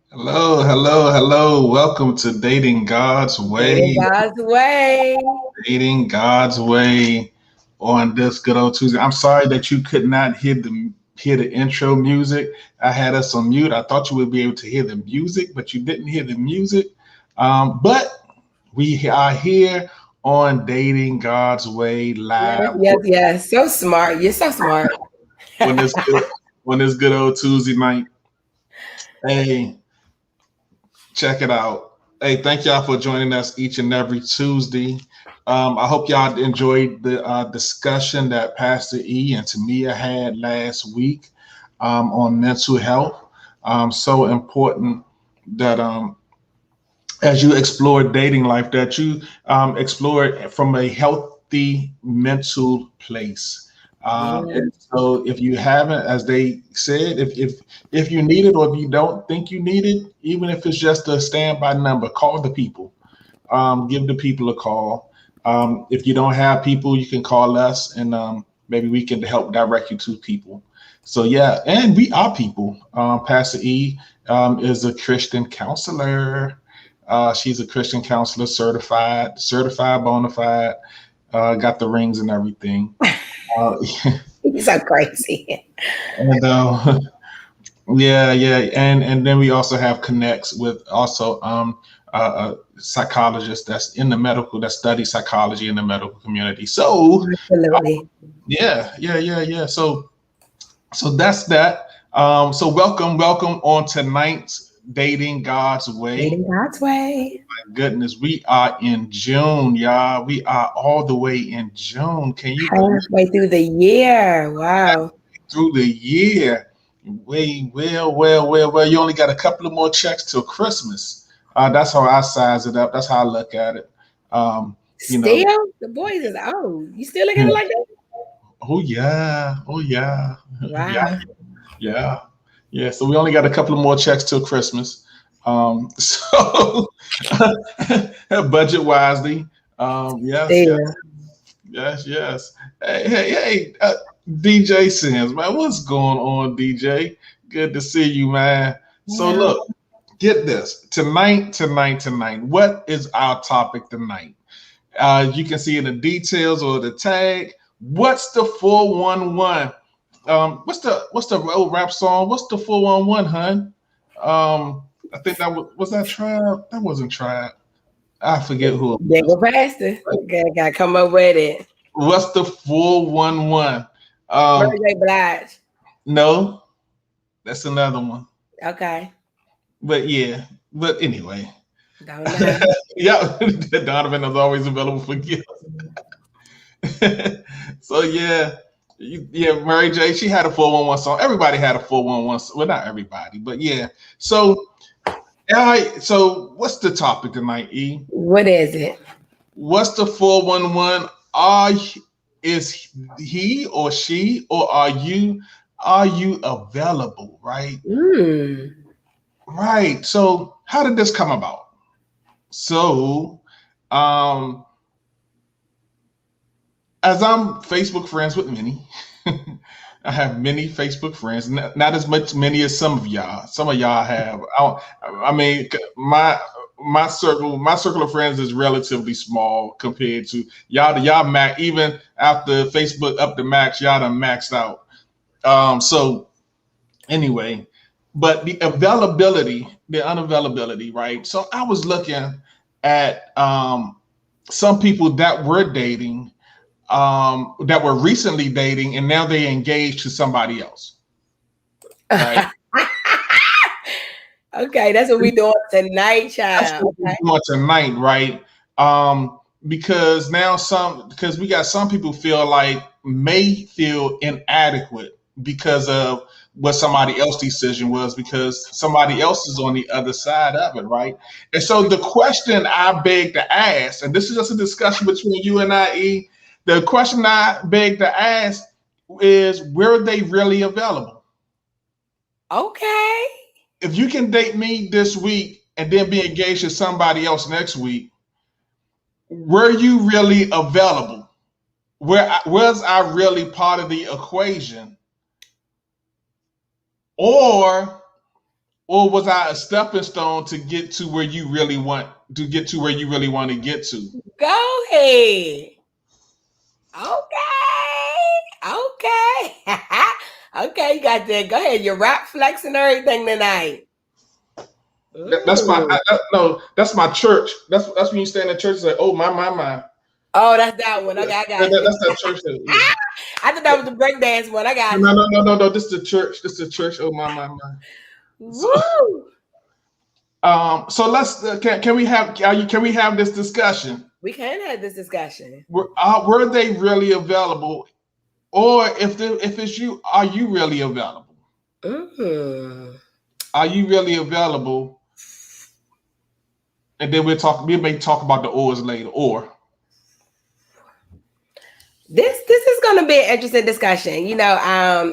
Hello, hello, hello. Welcome to Dating God's Dating Way. God's way. Dating God's Way on this good old Tuesday. I'm sorry that you could not hear the intro music. I had us on mute. I thought you would be able to hear the music, but you didn't hear the music. But we are here on Dating God's Way Yes, live yes, yes. So smart. You're so smart. on this good old Tuesday night. Hey, check it out. Hey, thank y'all for joining us each and every Tuesday. I hope y'all enjoyed the discussion that Pastor E and Tamia had last week on mental health. So important that as you explore dating life, that you explore it from a healthy mental place. Yeah. And so, if you haven't, as they said, if you need it or if you don't think you need it, even if it's just a standby number, call the people. Give the people a call. If you don't have people, you can call us, and maybe we can help direct you to people. So yeah, and we are people. Pastor E is a Christian counselor. She's a Christian counselor, certified, bona fide, got the rings and everything. Uh, You're so crazy. and yeah, yeah, and then we also have connects with also a psychologist that's in the medical that studies psychology in the medical community. So Absolutely. yeah. So that's that. So welcome on tonight's Dating God's Way. Dating God's way. My goodness, we are in June, y'all. We are all the way in June. Can you believe Halfway through the year. that? Wow. Through the year? Well. You only got a couple of more checks till Christmas. That's how I size it up. That's how I look at it. Um, you know, Still, the boys is old. You still looking at it like that? oh yeah, yeah, Wow. yeah, yeah. So we only got a couple of more checks till Christmas. So budget wisely. Yes, yes, Still. yes. Hey, DJ Sims, man, what's going on, DJ? Good to see you, man. So Yeah. look, get this tonight. What is our topic tonight? You can see in the details or the tag. What's the 411? What's the old rap song? What's the 411, hun? I think was that Tribe? That wasn't Tribe. I forget who it They was. go past it. Gotta come up with it. What's the 411? Mary J. Blige. No, that's another one. Okay. But yeah, but anyway. Don't know. Yeah, Donovan is always available for gifts. So yeah, yeah, Mary J. She had a 411 song. Everybody had a 411. Well, not everybody, but yeah. So, all right. So, what's the topic tonight, E? What is it? What's the 411? Is he or she or are you available? Right, Mm. right. So, how did this come about? So, um, as I'm Facebook friends with many, I have many Facebook friends, not as many as some of y'all. Some of y'all have. I mean, my circle of friends is relatively small compared to y'all. Y'all max even after Facebook up to max, y'all done maxed out. So anyway, but the unavailability, right? So I was looking at some people that were dating that were recently dating and now they engaged to somebody else, right? Okay, that's what we doing tonight, That's child. what Okay. we're doing tonight, right? Because we got some people may feel inadequate because of what somebody else's decision was because somebody else is on the other side of it, right? And so the question I beg to ask, and this is just a discussion between you and I, the question I beg to ask is, were they really available? Okay. If you can date me this week and then be engaged to somebody else next week, were you really available? Was I really part of the equation, or was I a stepping stone to get to where you really want to get to? Where you really want to get to? Go ahead. Okay. Okay, you got that. Go ahead. You're rap flexing everything tonight. That's no. That's my church. That's when you stand in church and say, "Oh my." Oh, that's that one. Okay, I got you. That's that church. Yeah. I thought that was the breakdance one. I got you. No. This is the church. This is the church. Oh my. Woo! So let's can we have this discussion? We can have this discussion. Were they really available, or if it's you, are you really available? Mm-hmm. Are you really available? And then we may talk about the ors later. Or this is going to be an interesting discussion. You know,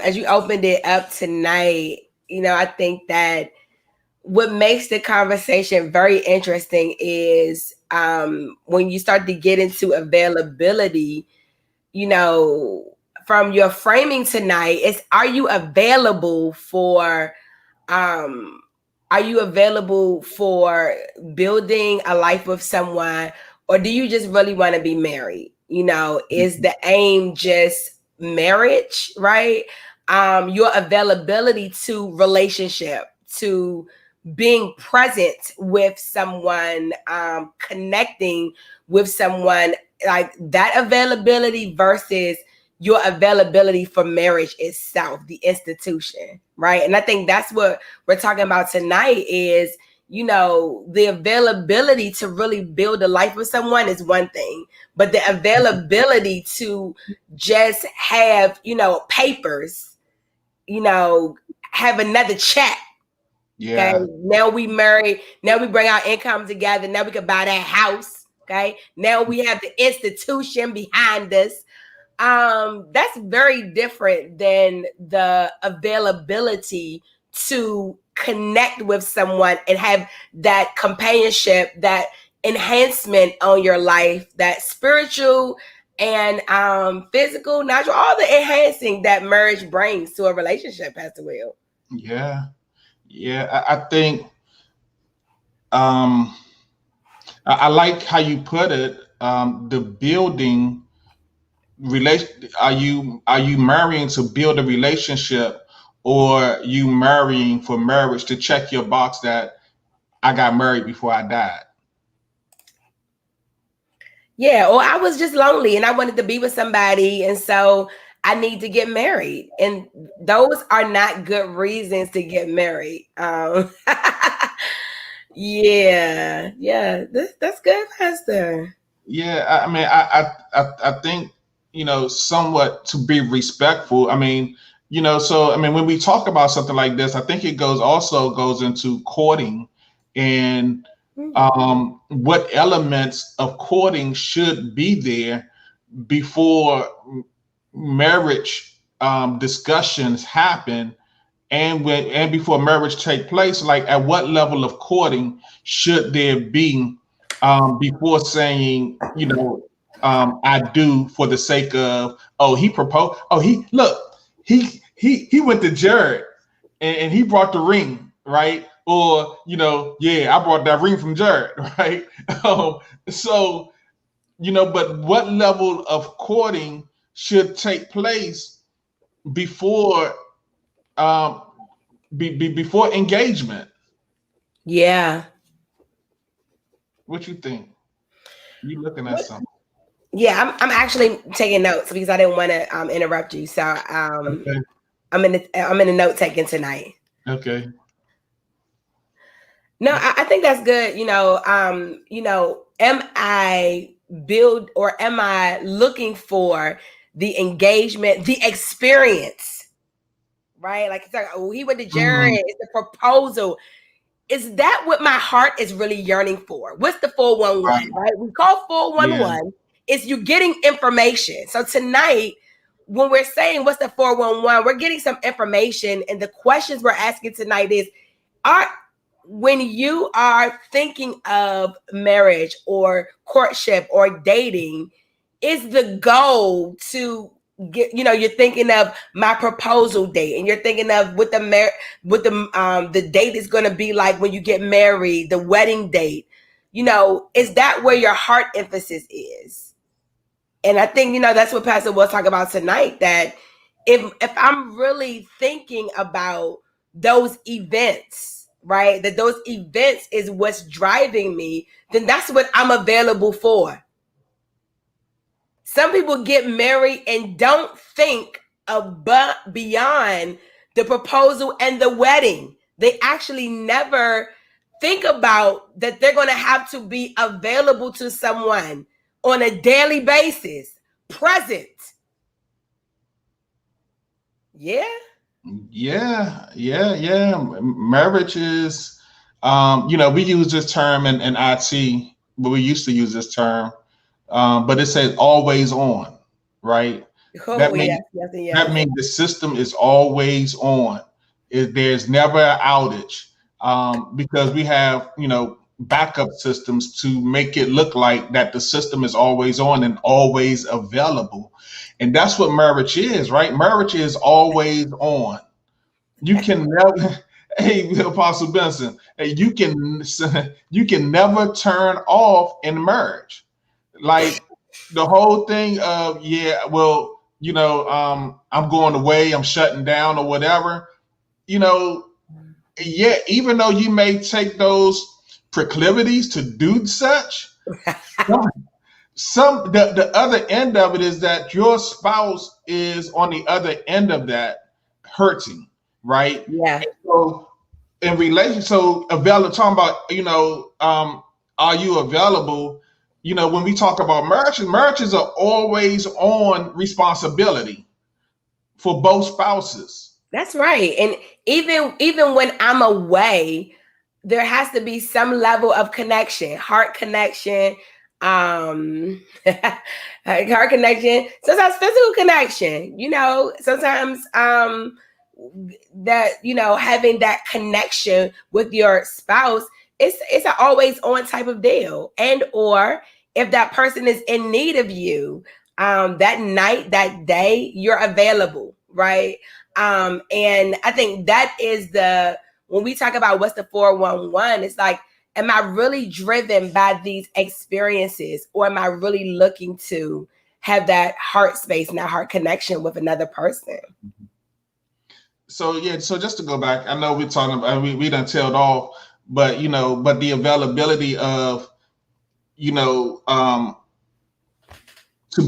as you opened it up tonight, you know, I think that what makes the conversation very interesting is when you start to get into availability, you know, from your framing tonight, are you available for building a life with someone, or do you just really want to be married? You know, is the aim just marriage, right? Your availability to relationship, to being present with someone, connecting with someone, like that availability versus your availability for marriage itself, the institution, right? And I think that's what we're talking about tonight is, you know, the availability to really build a life with someone is one thing, but the availability to just have, you know, papers, you know, have another check. yeah. Okay. Now we married. Now we bring our income together. Now we can buy that house. Okay. Now we have the institution behind us. That's very different than the availability to connect with someone and have that companionship, that enhancement on your life, that spiritual and physical, natural, all the enhancing that marriage brings to a relationship, Pastor Will. Yeah. I think I like how you put it. The building relation. Are you marrying to build a relationship, or you marrying for marriage to check your box that I got married before I died? Yeah, or I was just lonely and I wanted to be with somebody, and so I need to get married. And those are not good reasons to get married. Yeah, that's good, Pastor. Yeah, I mean, I think, you know, somewhat to be respectful. I mean, you know, so I mean, when we talk about something like this, I think it also goes into courting and what elements of courting should be there before marriage discussions happen, and before marriage take place. Like, at what level of courting should there be before saying, you know, I do, for the sake of, oh, he proposed, oh, he went to Jared and he brought the ring, right? Or, you know, yeah, I brought that ring from Jared, right? So, you know, but what level of courting should take place before before engagement? Yeah. What you think? You looking at something? Yeah, I'm actually taking notes because I didn't want to interrupt you. So Okay. I'm in the note taking tonight. Okay. No, I think that's good. You know, am I looking for the engagement, the experience, right? Like, it's like, oh, he went to Jared, it's the proposal. Is that what my heart is really yearning for? What's the 411, right? We call 411. It's you getting information. So tonight, when we're saying what's the 411, we're getting some information, and the questions we're asking tonight is, when you are thinking of marriage or courtship or dating, is the goal to get, you're thinking of my proposal date, and you're thinking of what the date is going to be like when you get married, the wedding date, is that where your heart emphasis is? And I think, that's what Pastor will talk about tonight, that if I'm really thinking about those events, right, that those events is what's driving me, then that's what I'm available for. Some people get married and don't think beyond the proposal and the wedding. They actually never think about that they're going to have to be available to someone on a daily basis, present. Yeah. Marriage is, we use this term in IT, but we used to use this term, but it says always on, right? That means the system is always on. There's never an outage, because we have, backup systems to make it look like that the system is always on and always available. And that's what marriage is, right? Marriage is always on. You can never, hey, Apostle Benson, hey, you can never turn off in marriage. Like the whole thing of, I'm going away, I'm shutting down or whatever, even though you may take those proclivities to do such, the other end of it is that your spouse is on the other end of that hurting, right? Yeah. And so in relation, talking about, are you available? When we talk about marriages are always on responsibility for both spouses. That's right. And even when I'm away, there has to be some level of connection, heart connection, heart connection, sometimes physical connection, sometimes that, having that connection with your spouse, it's an always on type of deal. And or if that person is in need of you, that night, that day, you're available, right? And I think that is when we talk about what's the 411, it's like, am I really driven by these experiences, or am I really looking to have that heart space and that heart connection with another person? So just to go back, I know we're talking about, we done tailed off, but but the availability of, to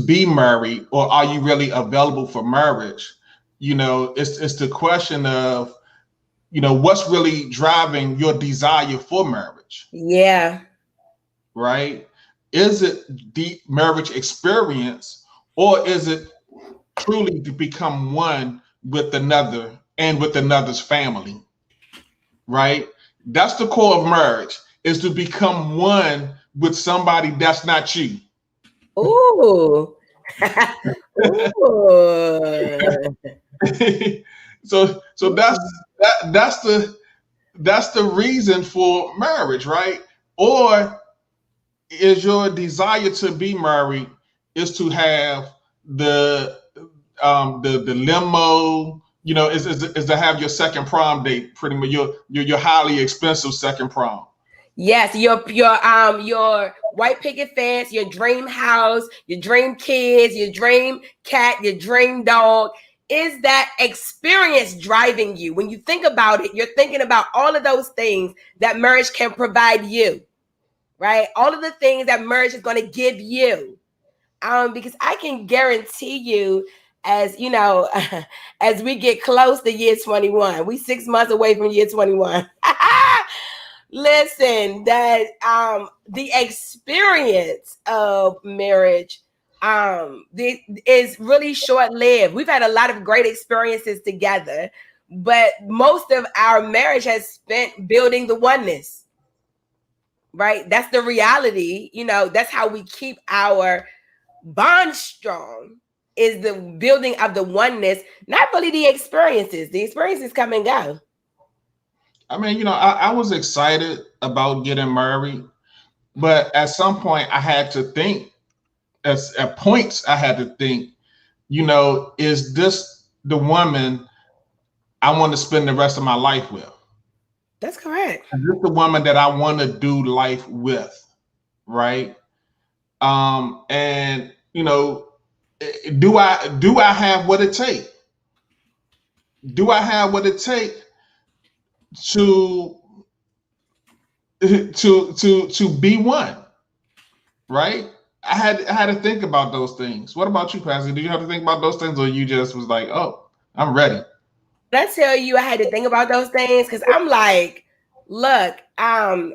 be married, or are you really available for marriage? It's the question of, what's really driving your desire for marriage? Yeah. Right? Is it deep marriage experience, or is it truly to become one with another and with another's family? Right? That's the core of marriage, is to become one with somebody that's not you. Ooh. Ooh. So that's the reason for marriage, right? Or is your desire to be married is to have the limo, is to have your second prom date, pretty much your highly expensive second prom. Yes, your white picket fence, your dream house, your dream kids, your dream cat, your dream dog. Is that experience driving you? When you think about it, you're thinking about all of those things that marriage can provide you, right? All of the things that marriage is going to give you. Because I can guarantee you, as as we get close to year 21, we 6 months away from year 21. Listen, that the experience of marriage is really short-lived. We've had a lot of great experiences together, but most of our marriage has spent building the oneness, right? That's the reality. That's how we keep our bond strong. is the building of the oneness, not really the experiences. The experiences come and go. I mean, I was excited about getting married, but at some point I had to think, at points I had to think, is this the woman I want to spend the rest of my life with? That's correct. Is this the woman that I want to do life with? Right. And do I have what it takes? Do I have what it takes to be one? Right? I had to think about those things. What about you, Pastor? Did you have to think about those things, or you just was like, oh, I'm ready? I tell you, I had to think about those things because I'm like, look, I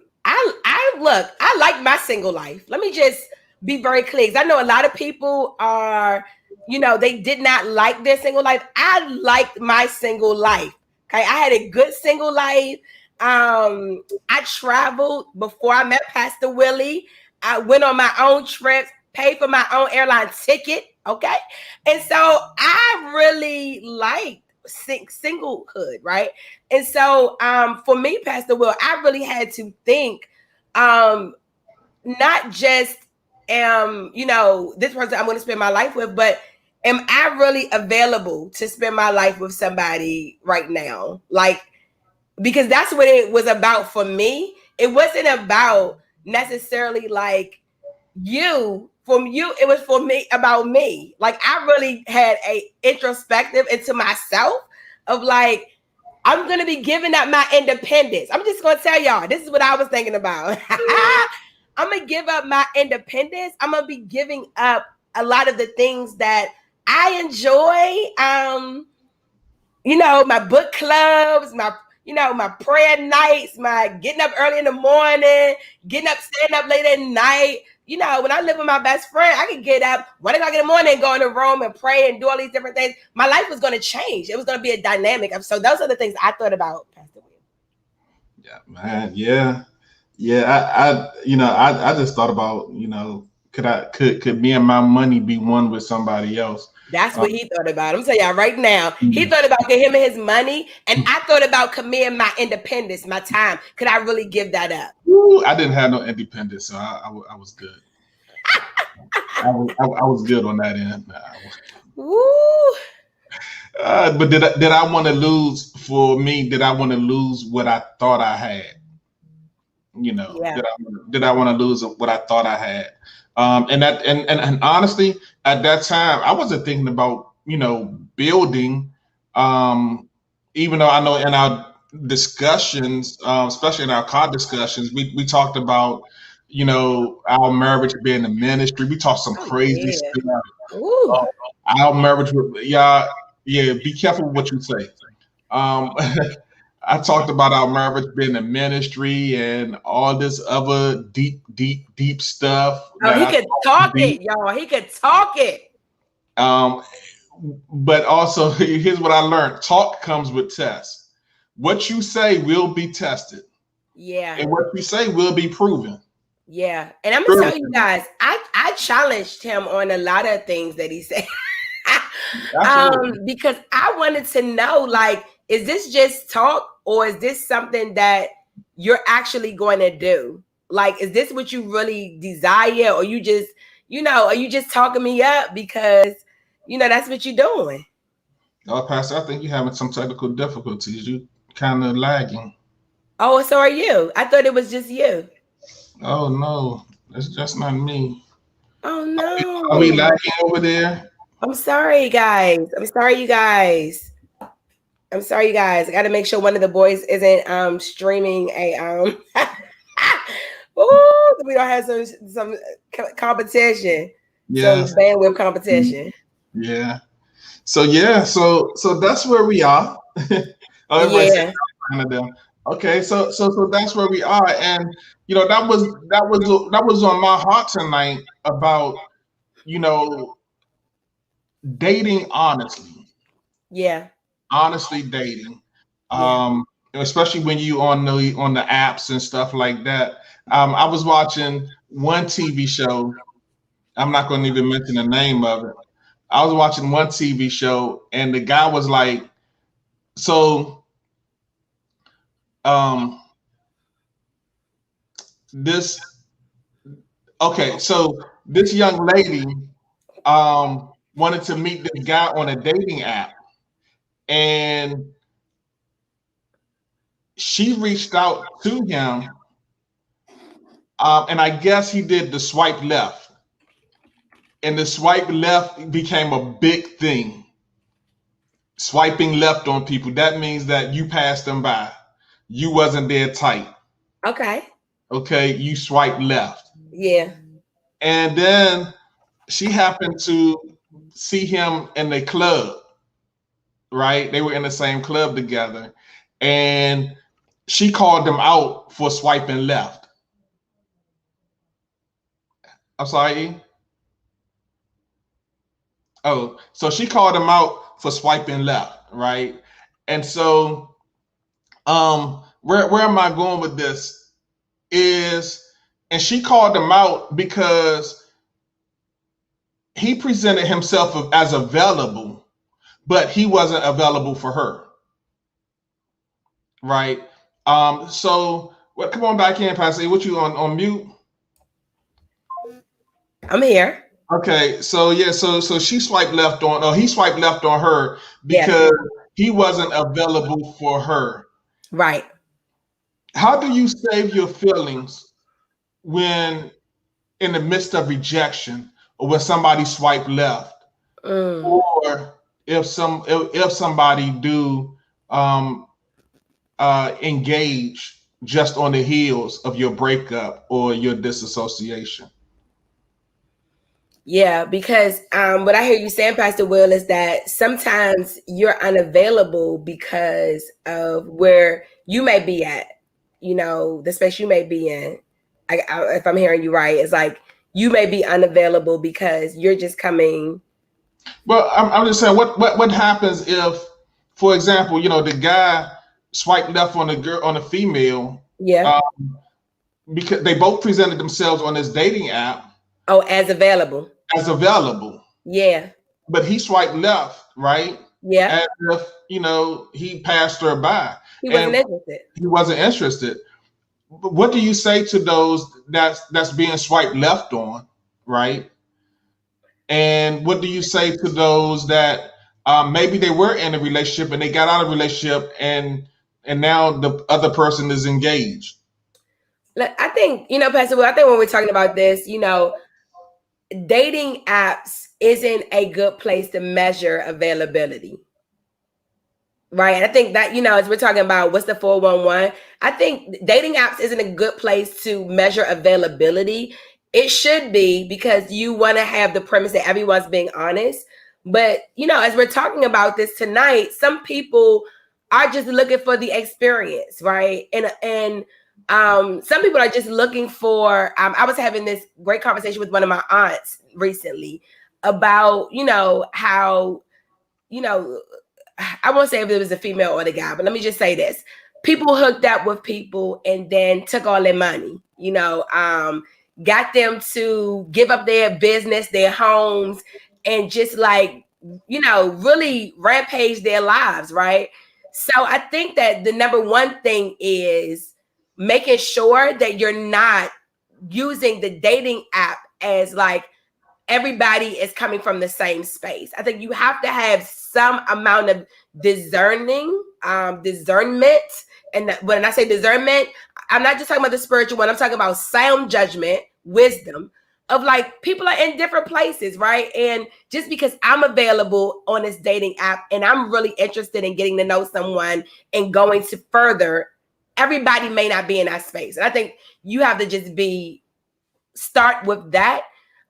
like my single life. Let me just be very clear. I know a lot of people are, they did not like their single life. I liked my single life. Okay, I had a good single life. I traveled before I met Pastor Willie. I went on my own trips, paid for my own airline ticket. Okay, and so I really liked singlehood, right? And so for me, Pastor Will, I really had to think, not just this person I'm going to spend my life with, but am I really available to spend my life with somebody right now? Like, because that's what it was about for me. It wasn't about necessarily like you. From you, it was for me, about me. Like, I really had a introspective into myself of like, I'm going to be giving up my independence. I'm just going to tell y'all, this is what I was thinking about. I'm going to give up my independence. I'm going to be giving up a lot of the things that I enjoy. My book clubs, my prayer nights, my getting up early in the morning, staying up late at night. When I live with my best friend, I could get up 1 o'clock in the morning, go in the room and pray and do all these different things. My life was going to change. It was going to be a dynamic. So those are the things I thought about, Pastor Will. Yeah, man. Yeah. I just thought about, could me and my money be one with somebody else? That's what he thought about. I'm telling y'all right now. He thought about him and his money, and I thought about committing my independence, my time. Could I really give that up? Ooh, I didn't have no independence, so I was good. I was good on that end. But did I want to lose? For me, did I want to lose what I thought I had? Yeah. Did I want to lose what I thought I had? And honestly, at that time, I wasn't thinking about building. Even though I know in our discussions, especially in our car discussions, we talked about our marriage being the ministry. We talked some crazy stuff. Our marriage with y'all. Yeah, be careful what you say. I talked about our marriage being a ministry and all this other deep stuff. Oh, he could talk it, y'all. He could talk it. But also, here's what I learned. Talk comes with tests. What you say will be tested. Yeah. And what you say will be proven. Yeah. And I'm going to tell you guys, I challenged him on a lot of things that he said. Because I wanted to know, like, is this just talk or is this something that you're actually going to do? Like, is this what you really desire, or you just, are you just talking me up because, that's what you're doing? Oh, Pastor, I think you're having some technical difficulties. You kind of lagging. Oh, so are you? I thought it was just you. Oh, no, it's just not me. Oh, no. Are we lagging over there? I'm sorry, guys. I'm sorry, you guys. I got to make sure one of the boys isn't streaming a we don't have some competition. Yeah, some bandwidth competition. Yeah. So that's where we are. Yeah. Okay, so that's where we are, and that was on my heart tonight about dating honestly. Yeah. Honestly dating. Especially when you on the apps and stuff like that. I was watching one TV show. I'm not going to even mention the name of it, I was watching one TV show and the guy was like, so um this okay, so this young lady wanted to meet this guy on a dating app, and she reached out to him, and I guess he did the swipe left, and the swipe left became a big thing. Swiping left on people, that means that you passed them by. You wasn't there tight. Okay. Okay, you swipe left. Yeah. And then she happened to see him in the club, right? They were in the same club together. And she called him out for swiping left. I'm sorry, E? Oh, so she called him out for swiping left, right? And so where am I going with this is, and she called him out because he presented himself as available, but he wasn't available for her, right? So well, come on back in, Pastor. What you on mute? I'm here. Okay, so yeah, so she swiped left on, or he swiped left on her because he wasn't available for her. Right. How do you save your feelings when in the midst of rejection, or when somebody swipe left, or if somebody do engage just on the heels of your breakup or your disassociation? Yeah, because what I hear you saying, Pastor Will, is that sometimes you're unavailable because of where you may be at, the space you may be in. If I'm hearing you right, it's like you may be unavailable because you're just coming. Well, I'm just saying, what happens if, for example, the guy swiped left on the girl, on a female, because they both presented themselves on this dating app. Oh, as available. Yeah. But he swiped left, right? Yeah. As if, he passed her by. He wasn't interested. But what do you say to those that's being swiped left on, right? And what do you say to those that maybe they were in a relationship and they got out of a relationship and now the other person is engaged? I think, Pastor Will, I think when we're talking about this, dating apps isn't a good place to measure availability. Right. I think that, as we're talking about what's the 411, I think dating apps isn't a good place to measure availability. It should be, because you want to have the premise that everyone's being honest. But, as we're talking about this tonight, some people are just looking for the experience, right? And some people are just looking for, I was having this great conversation with one of my aunts recently about, how, I won't say if it was a female or the guy, but let me just say this. People hooked up with people and then took all their money, got them to give up their business, their homes, and just really rampage their lives, right? So I think that the number one thing is making sure that you're not using the dating app as everybody is coming from the same space. I think you have to have some amount of discernment. And when I say discernment, I'm not just talking about the spiritual one. I'm talking about sound judgment, wisdom of people are in different places, right? And just because I'm available on this dating app and I'm really interested in getting to know someone and going to further, everybody may not be in that space. And I think you have to just start with that.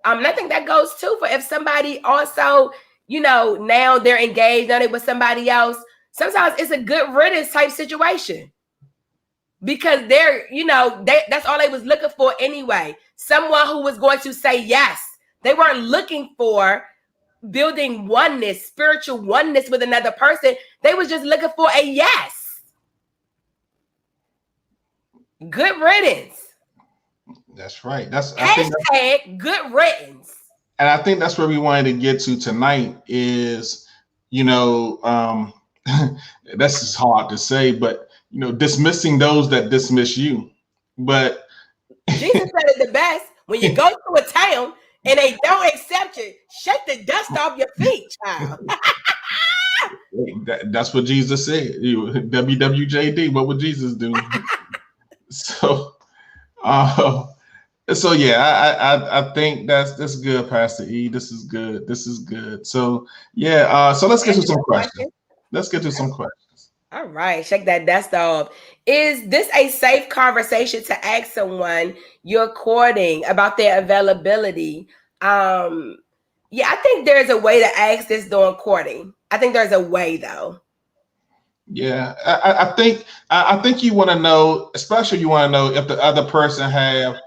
And I think that goes too for if somebody also, now they're engaged, now they with somebody else. Sometimes it's a good riddance type situation because they're, that's all they was looking for anyway. Someone who was going to say yes. They weren't looking for building oneness, spiritual oneness with another person. They was just looking for a yes. Good riddance. That's right. That's hashtag good riddance. And I think that's where we wanted to get to tonight is, you know, that's just hard to say, but, you know, dismissing those that dismiss you. But Jesus said it the best. When you go to a town and they don't accept you, shake the dust off your feet, child. that's what Jesus said. WWJD, what would Jesus do? So, uh, so yeah, I think that's good, Pastor E. This is good. This is good. So yeah, so let's get to some questions. Let's get to some questions. All right, shake that dust off. Is this a safe conversation to ask someone you're courting about their availability? Yeah, I think there's a way to ask this during courting. I think there's a way though. Yeah, I think you want to know, especially you want to know if the other person have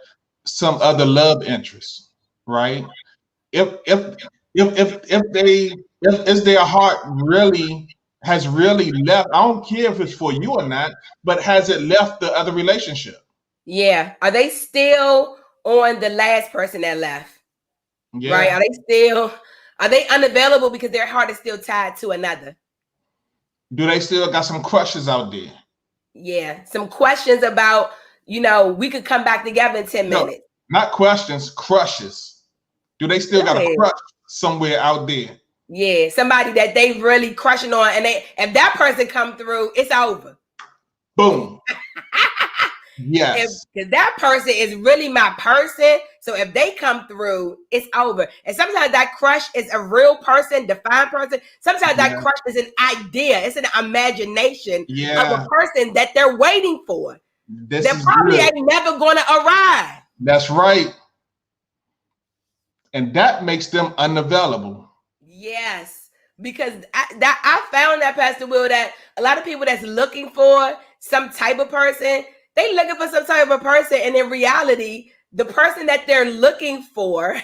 some other love interest, right? If is their heart really has really left? I don't care if it's for you or not, but has it left the other relationship? Yeah, are they still on the last person that left? Yeah. Right? Are they unavailable because their heart is still tied to another? Do they still got some crushes out there? Yeah, some questions about, we could come back together in 10 minutes. Not questions, crushes. Do they still got a crush somewhere out there? Yeah, somebody that they really crushing on, and if that person come through, it's over. Boom. Yes. Because that person is really my person. So if they come through, it's over. And sometimes that crush is a real person, defined person. Sometimes that crush is an idea. It's an imagination of a person that they're waiting for. That probably ain't never going to arrive. That's right. And that makes them unavailable. Yes. Because I found that, Pastor Will, that a lot of people that's looking for some type of person, they looking for some type of person, and in reality, the person that they're looking for,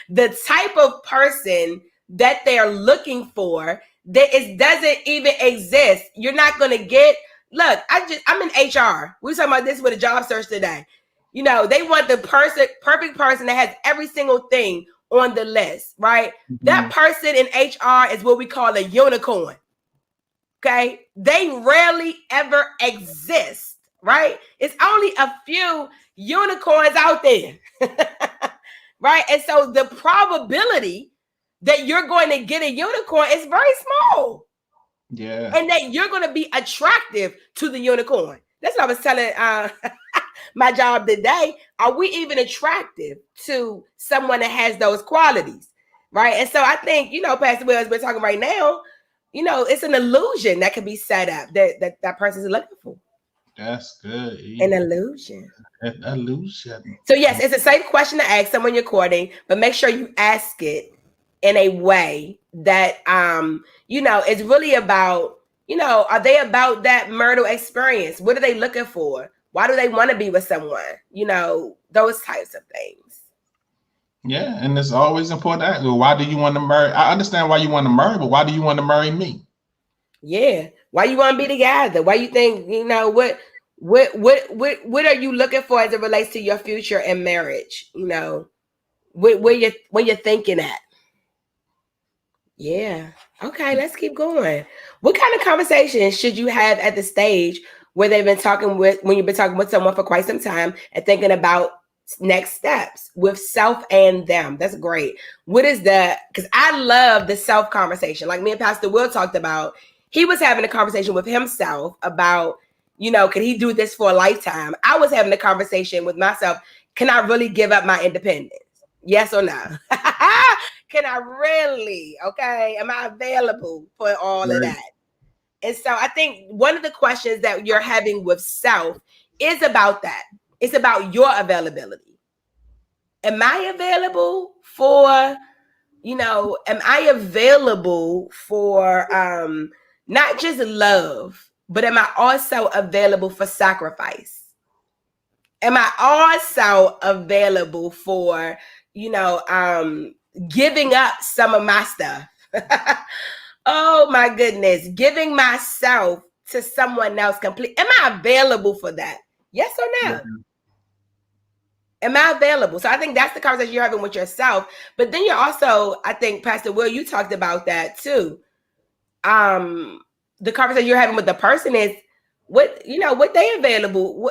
the type of person that they're looking for, that it doesn't even exist. You're not going to get. Look, I'm in HR. We were talking about this with a job search today. They want the perfect person that has every single thing on the list, right? Mm-hmm. That person in HR is what we call a unicorn. Okay, they rarely ever exist. Right? It's only a few unicorns out there. Right? And so the probability that you're going to get a unicorn is very small. Yeah. And that you're going to be attractive to the unicorn. That's what I was telling my job today. Are we even attractive to someone that has those qualities? Right? And so I think, Pastor Will, as we're talking right now, it's an illusion that can be set up that person's looking for. That's good. An illusion. An illusion. So yes, it's a safe question to ask someone you're courting, but make sure you ask it in a way that it's really about, are they about that marital experience? What are they looking for? Why do they want to be with someone? Those types of things. Yeah, and it's always important. Why do you want to marry? I understand why you want to marry, but why do you want to marry me? Yeah. Why you want to be together? Why you think, what are you looking for as it relates to your future in marriage? Where you're thinking at? Yeah. Okay, let's keep going. What kind of conversations should you have at the stage where when you've been talking with someone for quite some time and thinking about next steps with self and them? That's great. What is that? Because I love the self conversation. Like me and Pastor Will talked about, he was having a conversation with himself about, can he do this for a lifetime? I was having a conversation with myself. Can I really give up my independence? Yes or no? Can I really? Okay. Am I available for all of that? And so I think one of the questions that you're having with self is about that. It's about your availability. Am I available for, am I available for, not just love, but am I also available for sacrifice? Am I also available for, giving up some of my stuff? Oh my goodness, giving myself to someone else complete. Am I available for that? Yes or no? Am I available? So I think that's the conversation you're having with yourself. But then you're also, I think, Pastor Will, you talked about that too. The conversation you're having with the person is what they available.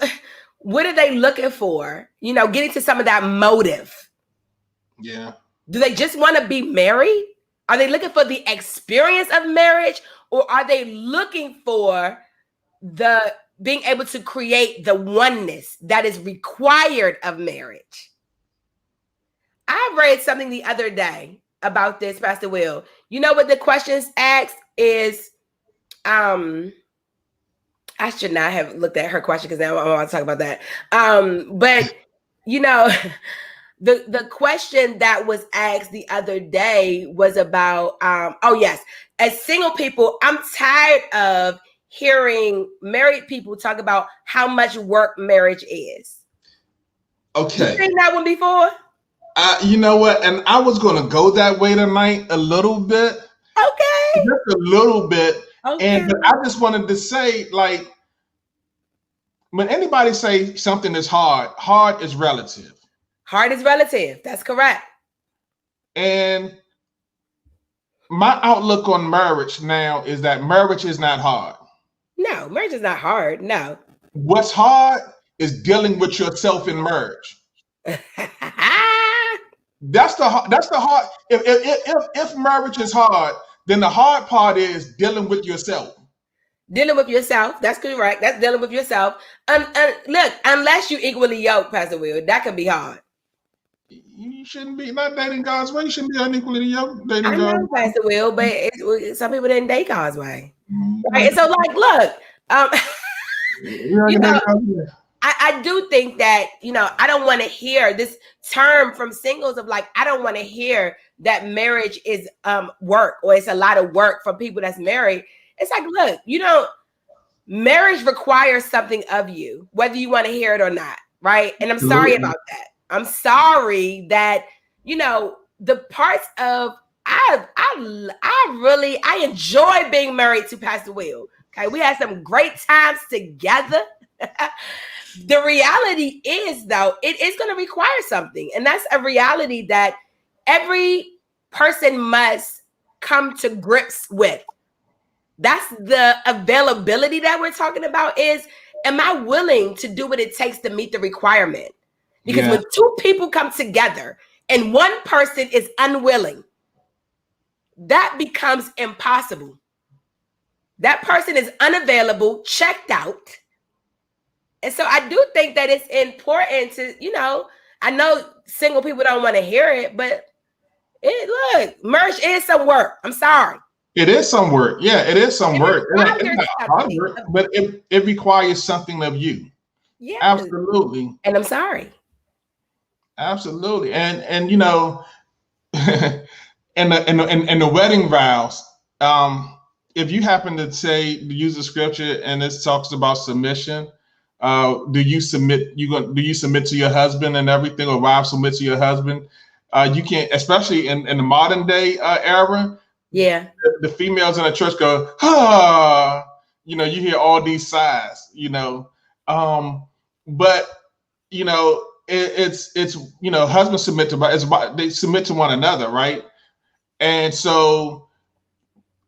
What are they looking for? Getting to some of that motive. Yeah. Do they just want to be married? Are they looking for the experience of marriage, or are they looking for the being able to create the oneness that is required of marriage? I read something the other day about this, Pastor Will. You know what the questions asked is, I should not have looked at her question because now I want to talk about that. But the question that was asked the other day was about, as single people, I'm tired of hearing married people talk about how much work marriage is. Okay. You seen that one before? You know what? And I was going to go that way tonight a little bit. Okay. Just a little bit. Okay. But I just wanted to say, like, when anybody say something is hard is relative. Hard is relative. That's correct. And my outlook on marriage now is that marriage is not hard. No, marriage is not hard. No. What's hard is dealing with yourself in marriage. That's the hard. If marriage is hard, then the hard part is dealing with yourself. Dealing with yourself. That's correct. That's dealing with yourself. Look, unless you equally yoked, Pastor Will, that can be hard. You shouldn't be not dating God's way. You shouldn't be unequally yoked dating I know, God's way. Pastor Will, but some people didn't date God's way. Right? And so, like, look, I do think that, I don't want to hear this term from singles of like, I don't want to hear that marriage is work, or it's a lot of work for people that's married. It's like, look, marriage requires something of you, whether you want to hear it or not. Right. And I'm sorry about that. I'm sorry that, the parts of, I enjoy being married to Pastor Will. Okay. We had some great times together. The reality is, though, it is going to require something. And that's a reality that every person must come to grips with. That's the availability that we're talking about is, am I willing to do what it takes to meet the requirement? Because when two people come together and one person is unwilling, that becomes impossible. That person is unavailable, checked out. And so I do think that it's important to, I know single people don't want to hear it, but marriage is some work. I'm sorry. It is some work. Yeah, it is some work. It's not hard work, but it requires something of you. Yeah, absolutely. And I'm sorry. Absolutely. And in the wedding vows, if you happen to use the scripture and it talks about submission, do you submit to your husband and everything, or wives submit to your husband? You can't, especially in the modern day era. Yeah. The females in the church go, you hear all these sighs, but it's husbands submit to, they submit to one another, right? And so,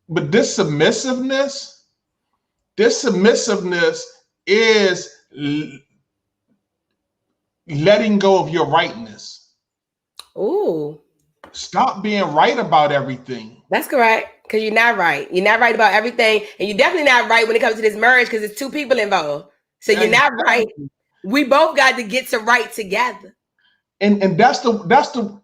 but this submissiveness is letting go of your rightness. Ooh. Stop being right about everything. That's correct. Because you're not right. You're not right about everything. And you're definitely not right when it comes to this marriage, because it's two people involved. So you're not right. We both got to get to right together. And that's the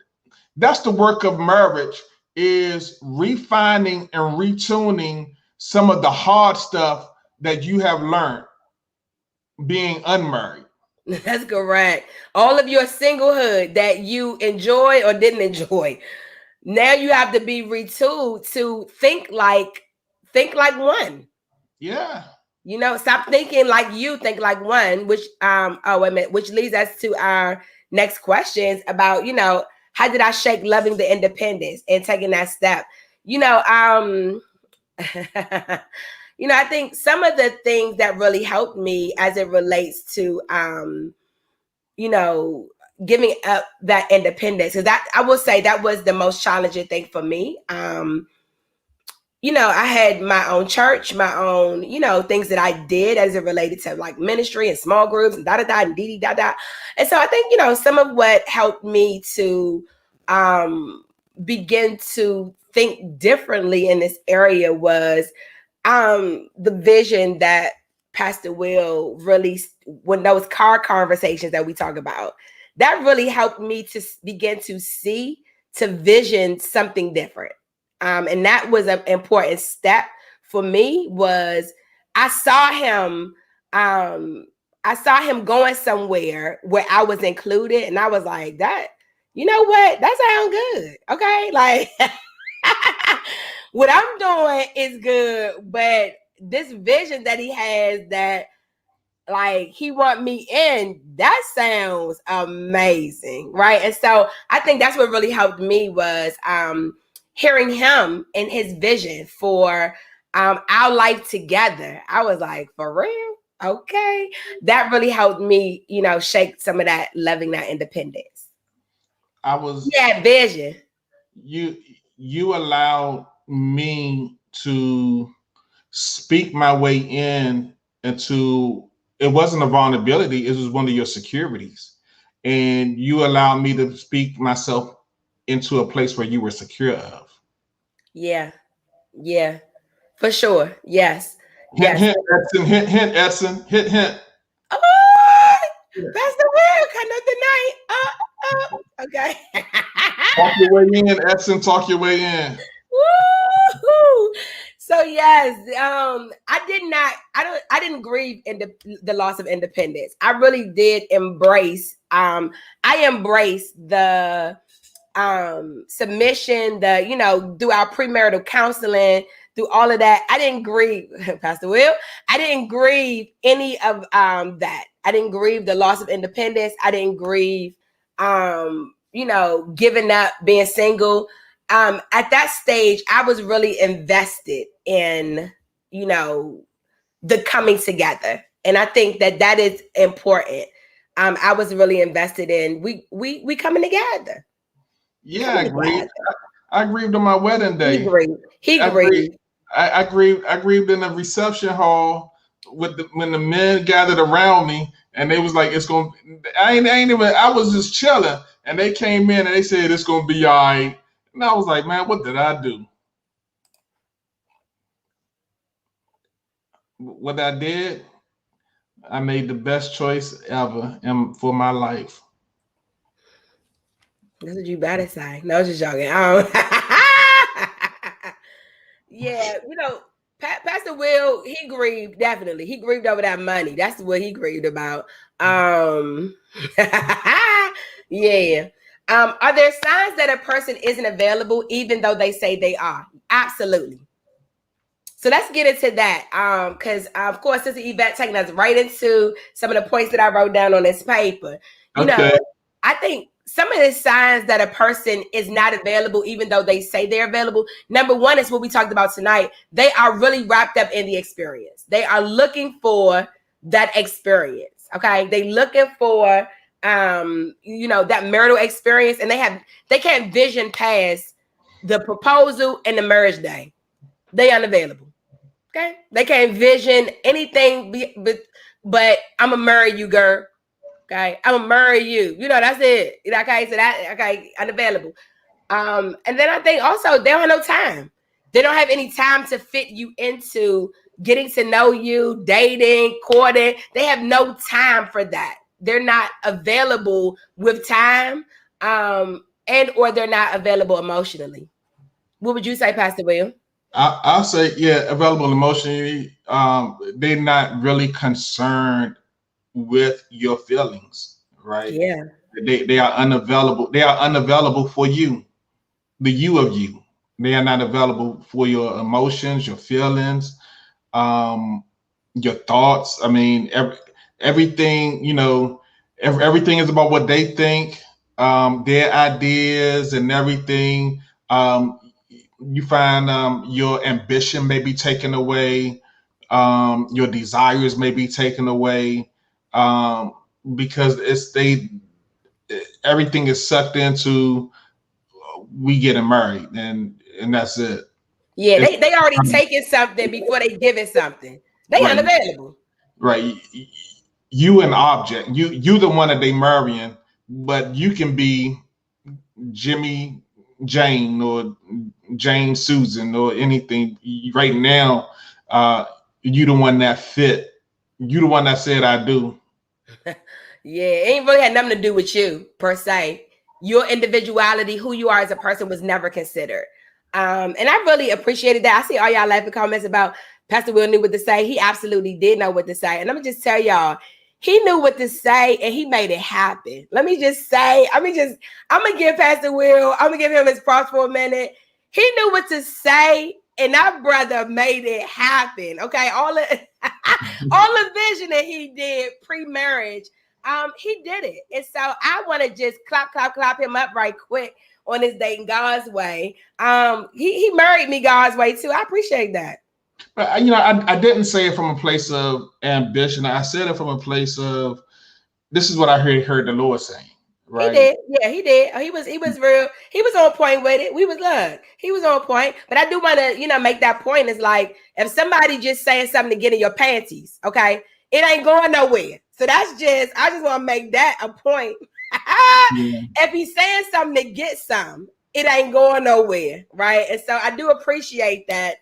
work of marriage, is refining and retuning some of the hard stuff that you have learned being unmarried. That's correct. All of your singlehood that you enjoy or didn't enjoy, now you have to be retooled to think like one. Yeah. Stop thinking like you, think like one, which which leads us to our next questions about, how did I shake loving the independence and taking that step? I think some of the things that really helped me as it relates to, giving up that independence. So that, I will say, that was the most challenging thing for me. I had my own church, my own, things that I did as it related to like ministry and small groups and and da. And so I think, some of what helped me to begin to think differently in this area was the vision that Pastor Will really, when those car conversations that we talk about, that really helped me to begin to vision something different. And that was an important step for me. Was I saw him going somewhere where I was included, and I was like, that, you know what, that sounds good. Okay, like what I'm doing is good, but this vision that he has, that like he want me in, that sounds amazing, right? And so I think that's what really helped me was hearing him and his vision for our life together. I was like, for real? Okay. That really helped me, shake some of that, loving that independence. Vision. You allowed me to speak my way into, it wasn't a vulnerability, it was one of your securities. And you allowed me to speak myself into a place where you were secure of. Yeah, for sure. Yes. Hint, Edson, hint, Edson, hint. Oh, that's the word. Another night. Okay. Talk your way in, Edson. Talk your way in. Woo-hoo. So yes, I didn't grieve in the loss of independence. I really did embrace. I embraced the submission, through our premarital counseling, through all of that. I didn't grieve, Pastor Will. I didn't grieve any of that. I didn't grieve the loss of independence. I didn't grieve, giving up, being single. At that stage, I was really invested in, the coming together. And I think that is important. I was really invested in we coming together. Yeah, I grieved. I grieved on my wedding day. He grieved. I grieved in the reception hall when the men gathered around me, and they was like, "It's gonna." I was just chilling, and they came in and they said, "It's gonna be all right." And I was like, "Man, what did I do?" What I did, I made the best choice ever for my life. That's what you better say. No, I was just joking. Yeah, Pastor Will, he grieved, definitely. He grieved over that money. That's what he grieved about. Yeah. Are there signs that a person isn't available even though they say they are? Absolutely. So let's get into that. Because of course, Sister Yvette taking us right into some of the points that I wrote down on this paper. I think some of the signs that a person is not available, even though they say they're available. Number one is what we talked about tonight. They are really wrapped up in the experience. They are looking for that experience. Okay. They looking for, that marital experience, and they can't vision past the proposal and the marriage day. They unavailable. Okay. They can't vision anything but I'm gonna marry you, girl. Okay, I'm gonna marry you. That's it. Okay, so unavailable. And then I think also they don't have no time. They don't have any time to fit you into getting to know you, dating, courting. They have no time for that. They're not available with time, and or they're not available emotionally. What would you say, Pastor Will? I'll say, yeah, available emotionally. They're not really concerned with your feelings, right? Yeah. They are unavailable. They are unavailable for you, the you of you. They are not available for your emotions, your feelings, your thoughts. I mean, everything, everything is about what they think, their ideas and everything. You find your ambition may be taken away, your desires may be taken away, because everything is sucked into we getting married, and that's it. Yeah, they already taking something before they giving something. They right, unavailable. right. You an object. You the one that they marrying, but you can be Jimmy Jane or Jane Susan or anything. Right now, you the one that fit. You the one that said I do. Yeah, it ain't really had nothing to do with you per se. Your individuality, who you are as a person, was never considered. And I really appreciated that. I see all y'all laughing comments about Pastor Will knew what to say. He absolutely did know what to say. And let me just tell y'all, he knew what to say and he made it happen. Let me just say, I'm gonna give Pastor Will, I'm gonna give him his props for a minute. He knew what to say, and that brother made it happen. Okay, all the vision that he did pre-marriage, he did it. And so I want to just clap him up right quick on his dating God's way. He married me God's way too. I appreciate that. But I didn't say it from a place of ambition. I said it from a place of this is what I heard the Lord saying. Right? He did, yeah, he did. He was real. He was on point with it. He was on point. But I do want to, make that point. Is like if somebody just saying something to get in your panties, okay, it ain't going nowhere. So I just want to make that a point. Yeah. If he's saying something to get some, it ain't going nowhere, right? And so I do appreciate that.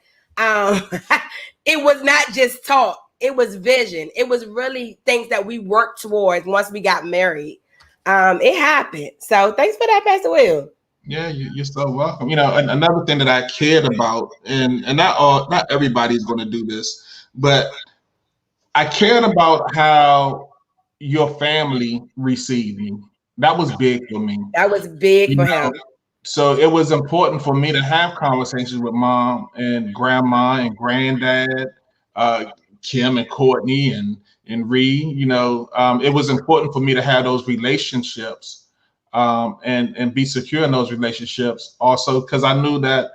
It was not just talk, it was vision. It was really things that we worked towards once we got married. It happened. So thanks for that, Pastor Will. Yeah, you're so welcome. Another thing that I cared about, and not everybody's going to do this, but I cared about how your family received me. That was big for me. That was big for him. So it was important for me to have conversations with mom and grandma and granddad, Kim and Courtney and Ree. It was important for me to have those relationships and be secure in those relationships. Also, because I knew that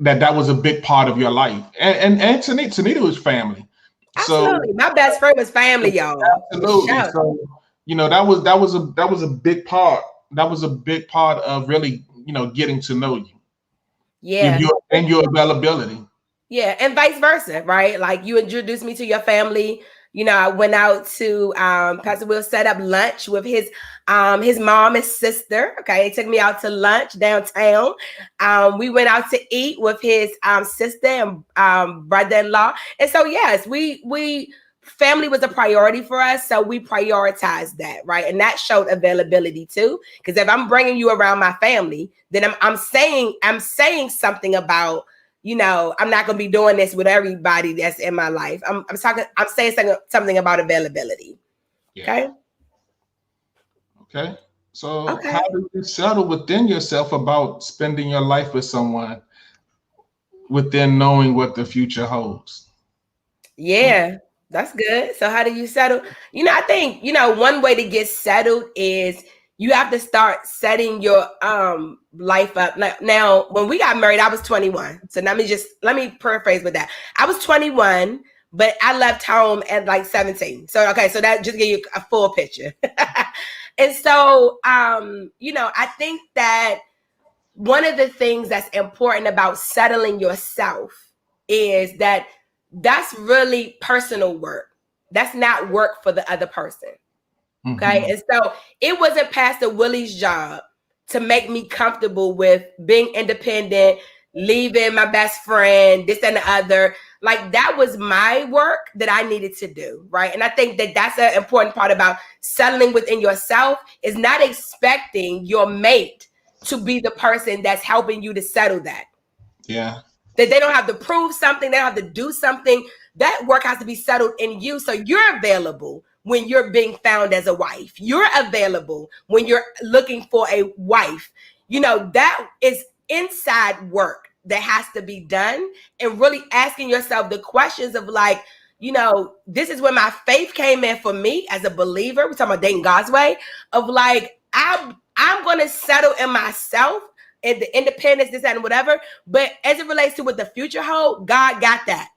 that was a big part of your life. And Tanita was family. Absolutely, so, my best friend was family, y'all. Absolutely. Sure. So that was a big part. That was a big part of really, getting to know you. Yeah. And your availability. Yeah. And vice versa, right? Like you introduced me to your family. I went out to Pastor Will set up lunch with his mom and sister. Okay. He took me out to lunch downtown. We went out to eat with his sister and brother-in-law. And so yes, we family was a priority for us, so we prioritized that, right? And that showed availability too, because if I'm bringing you around my family, then I'm saying something about, I'm not going to be doing this with everybody that's in my life. I'm saying something about availability. Yeah. Okay. So how do you settle within yourself about spending your life with someone within knowing what the future holds? Yeah. That's good. So how do you settle? I think, one way to get settled is you have to start setting your life up. Now, when we got married, I was 21. So let me paraphrase with that. I was 21, but I left home at like 17. So, okay. So that just give you a full picture. And so, I think that one of the things that's important about settling yourself is that that's really personal work. That's not work for the other person. Okay. Mm-hmm. And so it wasn't Pastor Willie's job to make me comfortable with being independent, leaving my best friend, this and the other. Like that was my work that I needed to do. Right. And I think that that's an important part about settling within yourself is not expecting your mate to be the person that's helping you to settle that. Yeah. That they don't have to prove something, they don't have to do something. That work has to be settled in you. So you're available when you're being found as a wife. You're available when you're looking for a wife. That is inside work that has to be done, and really asking yourself the questions of like, this is where my faith came in for me as a believer. We're talking about dating God's way of like, I'm going to settle in myself and the independence, this and whatever. But as it relates to what the future holds, God got that.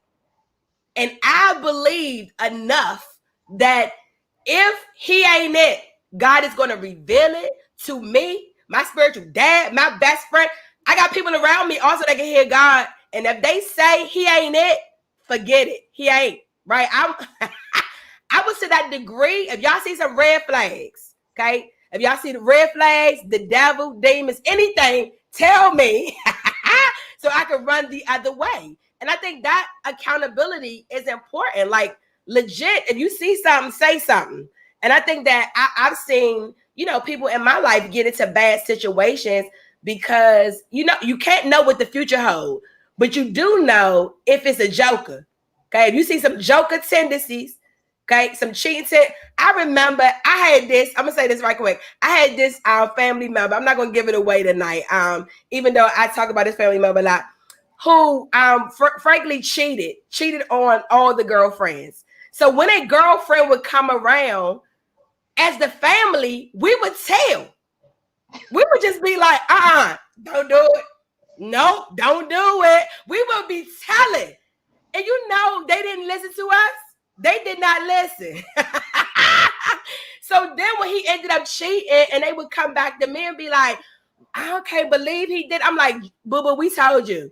And I believed enough that if he ain't it, God is going to reveal it to me, my spiritual dad, my best friend. I got people around me also that can hear God. And if they say he ain't it, forget it. He ain't, right? I was to that degree. If y'all see some red flags, okay? If y'all see the red flags, the devil, demons, anything, tell me so I can run the other way. And I think that accountability is important. Like, legit, if you see something, say something. And I think that I've seen, people in my life get into bad situations because, you can't know what the future holds, but you do know if it's a joker. Okay. If you see some joker tendencies, okay, some cheating. I remember I had this, I'm going to say this right quick. I had this family member. I'm not going to give it away tonight. Even though I talk about this family member a lot, who frankly cheated on all the girlfriends. So when a girlfriend would come around, as the family, we would tell. We would just be like, don't do it. No, don't do it. We would be telling. And they didn't listen to us. They did not listen. So then when he ended up cheating and they would come back to me and be like, I can't believe he did. I'm like, boo-boo, we told you.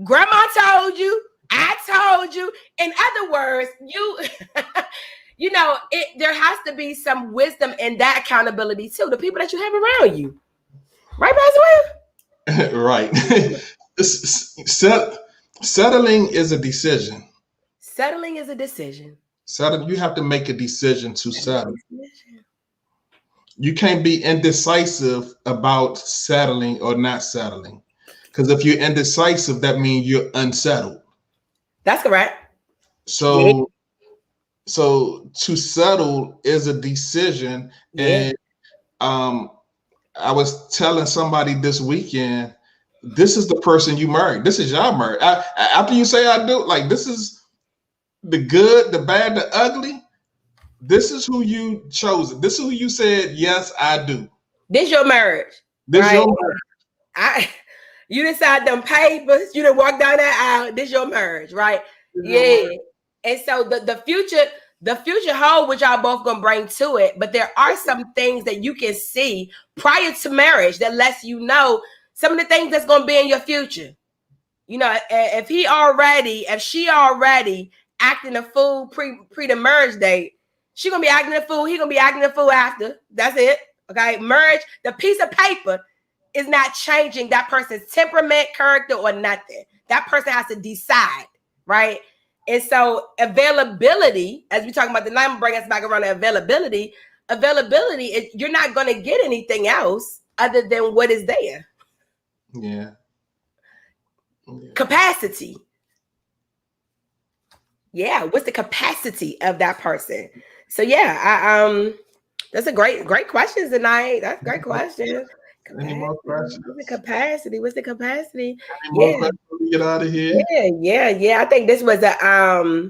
Grandma told you. I told you. In other words, there has to be some wisdom in that accountability too. The people that you have around you. Right, Pastor Will? Right. Settling is a decision. Settling is a decision. You have to make a decision to settle. You can't be indecisive about settling or not settling. Because if you're indecisive, that means you're unsettled. That's correct. So to settle is a decision. Yeah. And I was telling somebody this weekend, this is the person you married. This is y'all married. After you say I do, like, this is the good, the bad, the ugly. This is who you chose. This is who you said, yes, I do. This your marriage. This right? Your marriage. You decide them papers, you done walk down that aisle, this your marriage, right? Yeah. And so the future hold, which y'all both gonna bring to it, but there are some things that you can see prior to marriage that lets you know some of the things that's gonna be in your future. If she already acting a fool pre the marriage date, she gonna be acting a fool, he gonna be acting a fool after. That's it. Okay. Marriage, the piece of paper is not changing that person's temperament, character, or nothing. That person has to decide, right? And so availability, as we talk about tonight, I'm gonna bring us back around to availability. Availability, you're not going to get anything else other than what is there. Yeah. Capacity. Yeah, what's the capacity of that person? So yeah, that's a great question tonight. That's a great question. Any more questions? What's the capacity? Any more questions before we get out of here? Yeah. I think this was I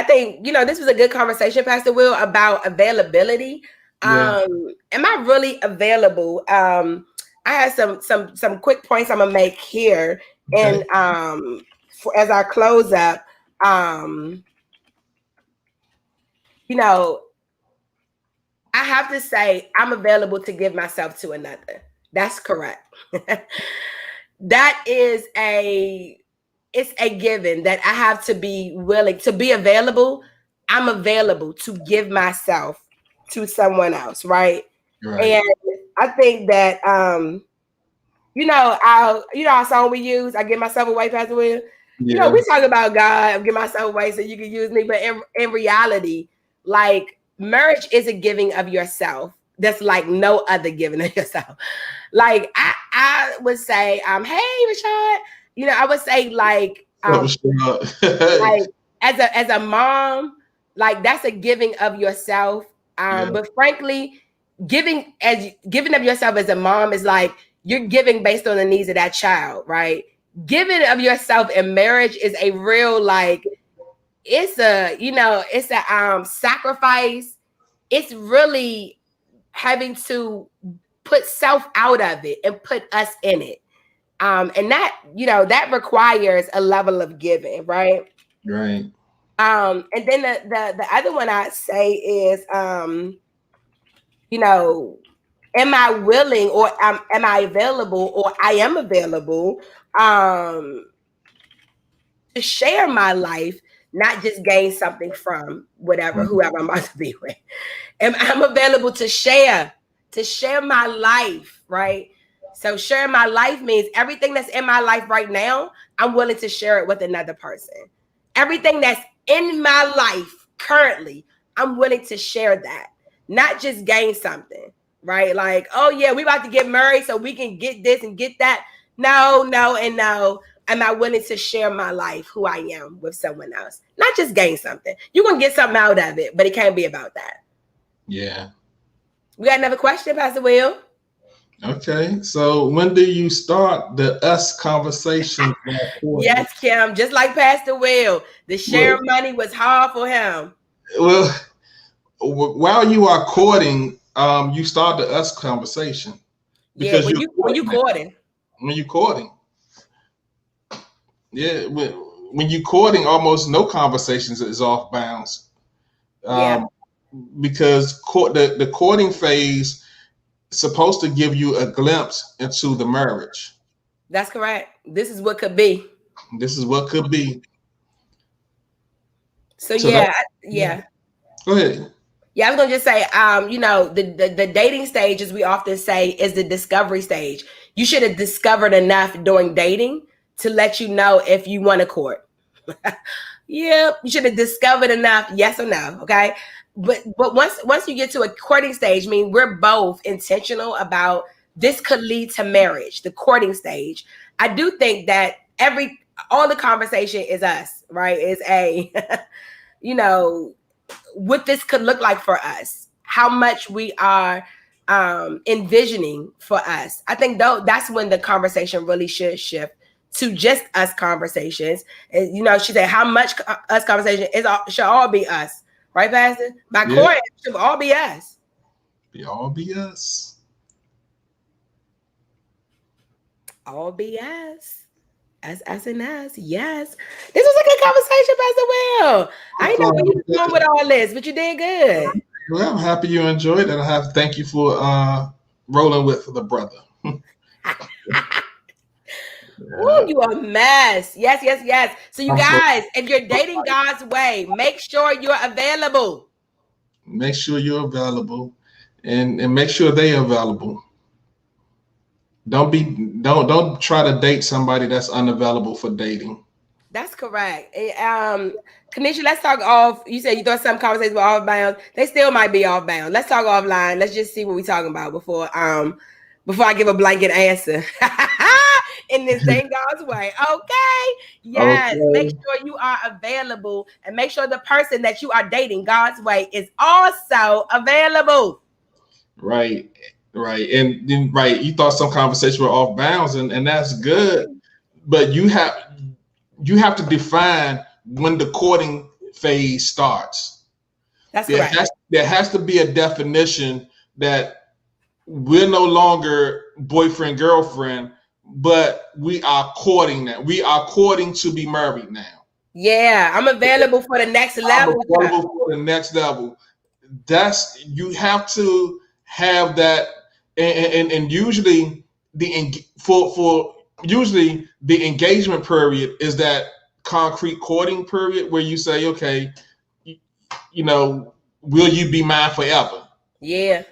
think this was a good conversation, Pastor Will, about availability. Yeah. Am I really available? I have some quick points I'm gonna make here, okay. And as I close up, I have to say I'm available to give myself to another. That's correct. That is it's a given that I have to be willing to be available. I'm available to give myself to someone else, right? And I think that our song we use, I give myself away, Pastor Will. Yeah. We talk about God, give myself away so you can use me, but in reality, like, marriage is a giving of yourself that's like no other giving of yourself. Like I would say, hey Rashad, I would say like like as a mom, like that's a giving of yourself. But frankly, giving of yourself as a mom is like you're giving based on the needs of that child, right? Giving of yourself in marriage is a real like it's a sacrifice. It's really having to put self out of it and put us in it. And that, that requires a level of giving, right? Right. And then the other one I'd say is you know, am I willing, or am I available, or I am available to share my life, not just gain something from whoever I'm about to be with. And I'm available to share my life, right? So sharing my life means everything that's in my life right now, I'm willing to share it with another person. Everything that's in my life currently, I'm willing to share that, not just gain something, right? Like, oh yeah, we about to get married so we can get this and get that. No, no, and no. Am I willing to share my life, who I am, with someone else? Not just gain something. You're going to get something out of it, but it can't be about that. Yeah. We got another question, Pastor Will? Okay. So when do you start the us conversation? Yes, Kim. Just like Pastor Will, the share money was hard for him. Well, while you are courting, you start the us conversation. Because when you courting. When you courting. Yeah, when you courting, almost no conversations is off bounds. Because the courting phase is supposed to give you a glimpse into the marriage. That's correct. This is what could be. This is what could be. So yeah. Go ahead. Yeah, I was gonna just say, the dating stage, as we often say, is the discovery stage. You should have discovered enough during dating to let you know if you want to court. Yep, you should have discovered enough, yes or no, okay? But once you get to a courting stage, I mean, we're both intentional about this could lead to marriage, the courting stage. I do think that all the conversation is us, right? Is what this could look like for us, how much we are envisioning for us. I think that's when the conversation really should shift to just us conversations. And she said, how much us conversation should all be us, right, Pastor? By court, it should all be us. All be us. All be us. Us and us. Yes. This was a good conversation, Pastor Will. I know where you were going with all this, but you did good. Well, I'm happy you enjoyed it. I have to thank you for rolling with the brother. Ooh, you a mess. Yes. So you guys, if you're dating God's way, make sure you're available. Make sure you're available, and make sure they're available. Don't try to date somebody that's unavailable for dating. That's correct. Kanisha, let's talk off. You said you thought some conversations were off bounds. They still might be off bounds. Let's talk offline. Let's just see what we're talking about before I give a blanket answer. In this thing God's way. Okay. Yes. Okay. Make sure you are available, and make sure the person that you are dating God's way is also available. Right. And then, you thought some conversations were off bounds, and that's good. But you have to define when the courting phase starts. That's correct. There has to be a definition that we're no longer boyfriend, girlfriend, but we are courting now. We are courting to be married now. Yeah, I'm available for the next level. I'm available for the next level. You have to have that, and usually usually the engagement period is that concrete courting period where you say, okay, will you be mine forever? Yeah.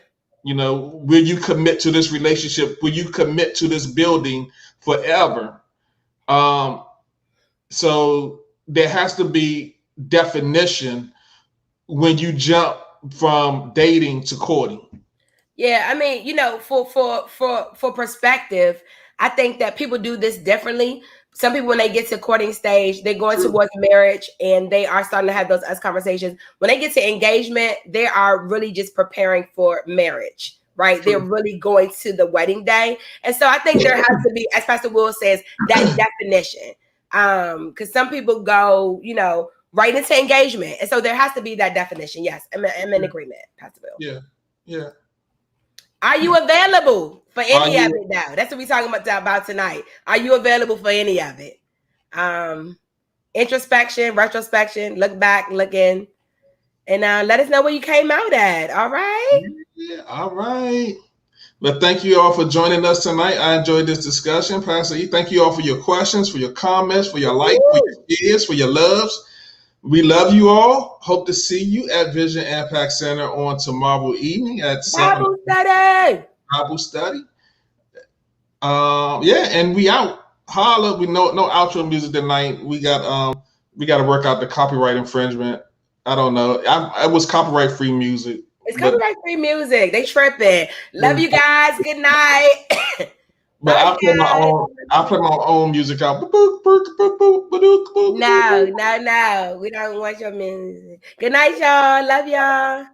Will you commit to this relationship? Will you commit to this building forever? So there has to be definition when you jump from dating to courting. Yeah, I mean, for perspective, I think that people do this differently. Some people, when they get to courting stage, they're going towards marriage, and they are starting to have those us conversations. When they get to engagement, they are really just preparing for marriage, right? True. They're really going to the wedding day. And so I think there has to be, as Pastor Will says, that definition. Because some people go, right into engagement. And so there has to be that definition. Yes, I'm in agreement, Pastor Will. Yeah. Are you available for any of it now? That's what we're talking about tonight. Are you available for any of it? Introspection, retrospection, look back, look in, and let us know where you came out at. All right? Yeah, all right. But thank you all for joining us tonight. I enjoyed this discussion. Pastor E, thank you all for your questions, for your comments, for your likes, for Woo! your shares, for your loves. We love you all. Hope to see you at Vision Impact Center on tomorrow evening at 7 Bible study. Bible study. Yeah, and we out. Holla. We no outro music tonight. We got to work out the copyright infringement. I don't know. I was copyright free music, It's but copyright free music. They tripping. Love you guys. Good night. but Bye, I play my guys. own. I play my own music out. No. We don't want your music. Good night, y'all. Love y'all.